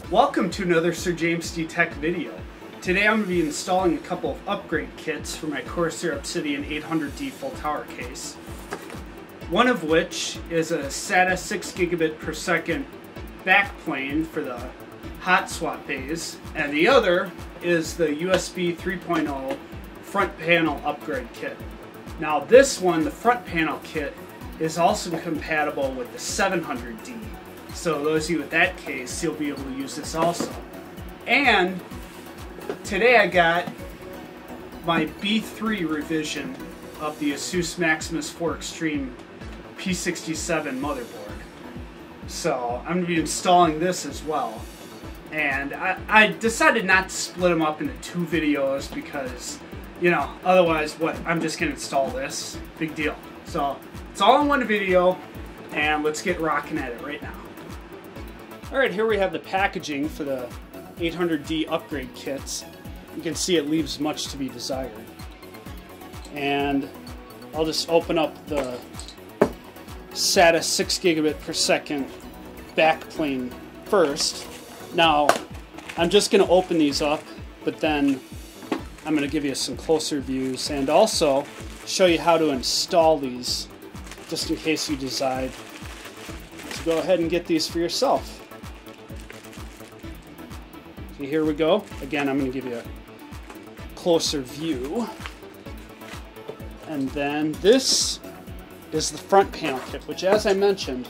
Welcome to another Sir James D Tech video. Today I'm going to be installing a couple of upgrade kits for my Corsair Obsidian 800D full tower case. One of which is a SATA 6 gigabit per second backplane for the hot swap bays, and the other is the USB 3.0 front panel upgrade kit. Now this one, the front panel kit, is also compatible with the 700D. So those of you with that case, you'll be able to use this also. And today I got my B3 revision of the Asus Maximus 4 Extreme P67 motherboard. So I'm going to be installing this as well. And I decided not to split them up into two videos because, you know, otherwise I'm just going to install this. Big deal. So it's all in one video, and let's get rocking at it right now. Alright, here we have the packaging for the 800D upgrade kits. You can see it leaves much to be desired. And I'll just open up the SATA 6 gigabit per second backplane first. Now, I'm just going to open these up, but then I'm going to give you some closer views and also show you how to install these, just in case you decide to go ahead and get these for yourself. So here we go. Again, I'm going to give you a closer view. And then this is the front panel kit, which, as I mentioned,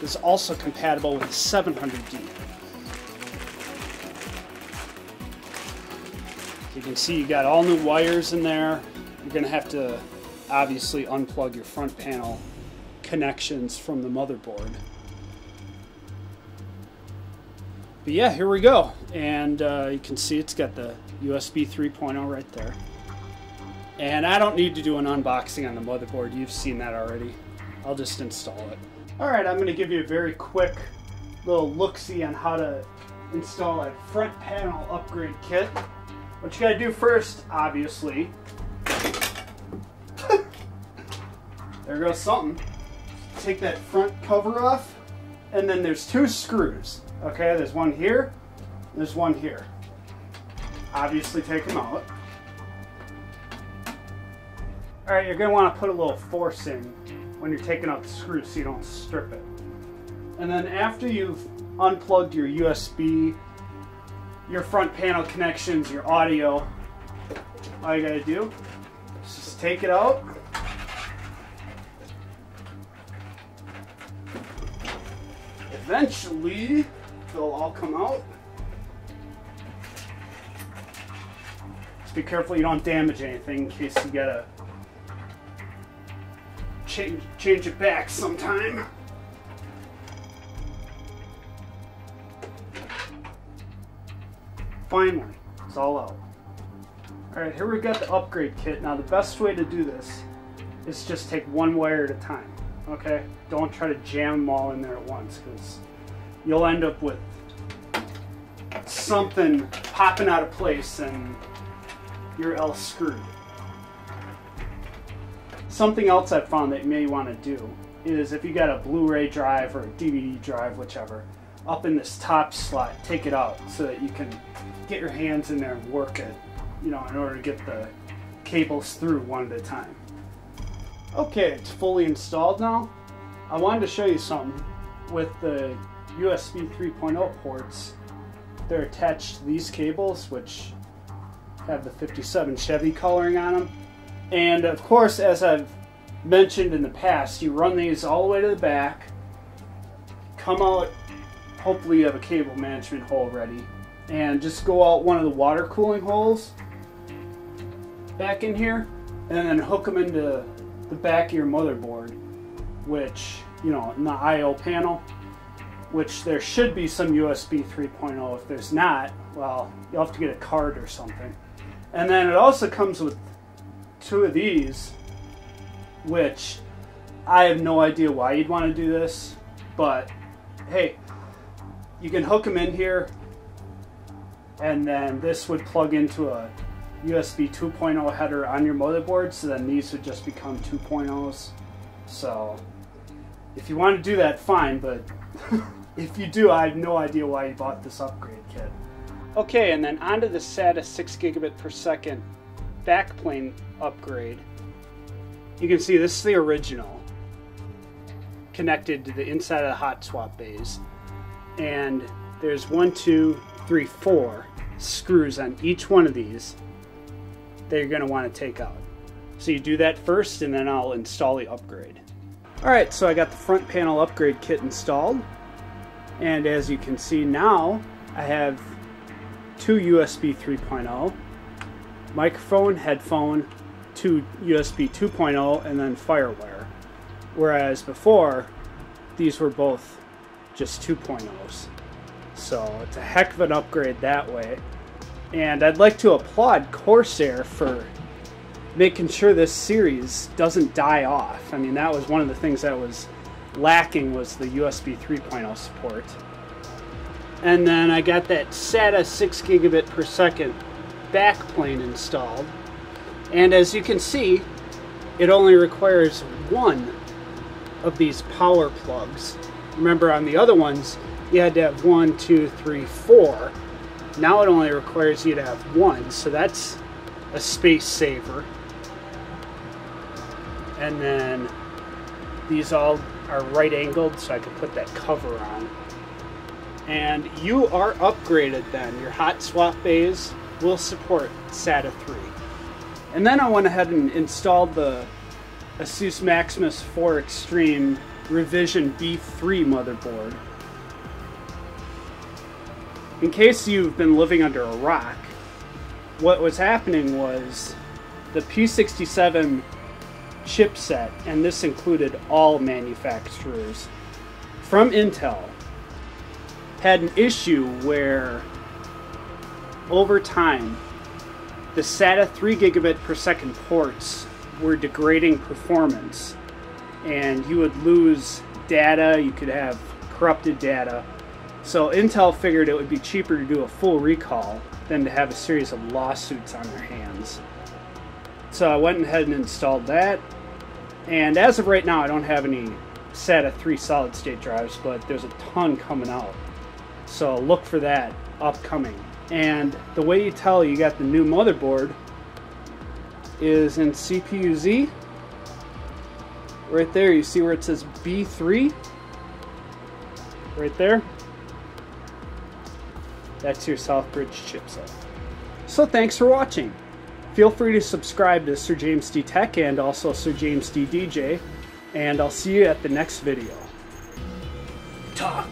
is also compatible with the 700D. You can see you got all new wires in there. You're going to have to obviously unplug your front panel connections from the motherboard. But yeah, here we go. And you can see it's got the USB 3.0 right there. And I don't need to do an unboxing on the motherboard. You've seen that already. I'll just install it. Alright, I'm going to give you a very quick little look-see on how to install a front panel upgrade kit. What you got to do first, obviously, there goes something. Take that front cover off, and then there's two screws. Okay, there's one here, and there's one here. Obviously take them out. Alright, you're going to want to put a little force in when you're taking out the screw so you don't strip it. And then after you've unplugged your USB, your front panel connections, your audio, all you got to do is just take it out. Eventually, they'll all come out. Just be careful you don't damage anything in case you gotta change it back sometime. Finally, it's all out. Alright, here we've got the upgrade kit. Now the best way to do this is just take one wire at a time. Okay? Don't try to jam them all in there at once, because you'll end up with something popping out of place and you're else screwed. Something else I've found that you may want to do is, if you got a Blu-ray drive or a DVD drive, whichever, up in this top slot, take it out so that you can get your hands in there and work it, you know, in order to get the cables through one at a time. Okay, it's fully installed now. I wanted to show you something with the USB 3.0 ports. They're attached to these cables, which have the 57 Chevy coloring on them. And of course, as I've mentioned in the past, you run these all the way to the back, come out, hopefully you have a cable management hole ready, and just go out one of the water cooling holes back in here, and then hook them into the back of your motherboard, which, you know, in the I/O panel, which there should be some USB 3.0. If there's not, well, you'll have to get a card or something. And then it also comes with two of these, which I have no idea why you'd want to do this, but hey, you can hook them in here, and then this would plug into a USB 2.0 header on your motherboard, so then these would just become 2.0s. So if you want to do that, fine, but If you do, I have no idea why you bought this upgrade kit. Okay, and then onto the SATA 6 gigabit per second backplane upgrade. You can see this is the original, connected to the inside of the hot swap bays. And there's 1, 2, 3, 4 screws on each one of these that you're going to want to take out. So you do that first, and then I'll install the upgrade. Alright, so I got the front panel upgrade kit installed. And as you can see now, I have 2 USB 3.0, microphone, headphone, 2 USB 2.0, and then FireWire. Whereas before, these were both just 2.0s. So it's a heck of an upgrade that way. And I'd like to applaud Corsair for making sure this series doesn't die off. I mean, that was one of the things that was lacking, was the USB 3.0 support. And then I got that SATA 6 gigabit per second backplane installed. And as you can see, it only requires one of these power plugs. Remember, on the other ones, you had to have 1, 2, 3, 4. Now it only requires you to have one, so that's a space saver. And then these all are right angled, so I can put that cover on. And you are upgraded then. Your hot swap bays will support SATA 3. And then I went ahead and installed the Asus Maximus 4 Extreme Revision B3 motherboard. In case you've been living under a rock, what was happening was the P67 chipset, and this included all manufacturers from Intel, had an issue where over time the SATA 3 gigabit per second ports were degrading performance, and you would lose data, you could have corrupted data. So Intel figured it would be cheaper to do a full recall than to have a series of lawsuits on their hands. So I went ahead and installed that, and as of right now I don't have any SATA 3 solid state drives, but there's a ton coming out. So look for that upcoming. And the way you tell you got the new motherboard is in CPU-Z. Right there, you see where it says B3? Right there. That's your Southbridge chipset. So thanks for watching. Feel free to subscribe to Sir James D Tech and also Sir James D DJ, and I'll see you at the next video. Talk.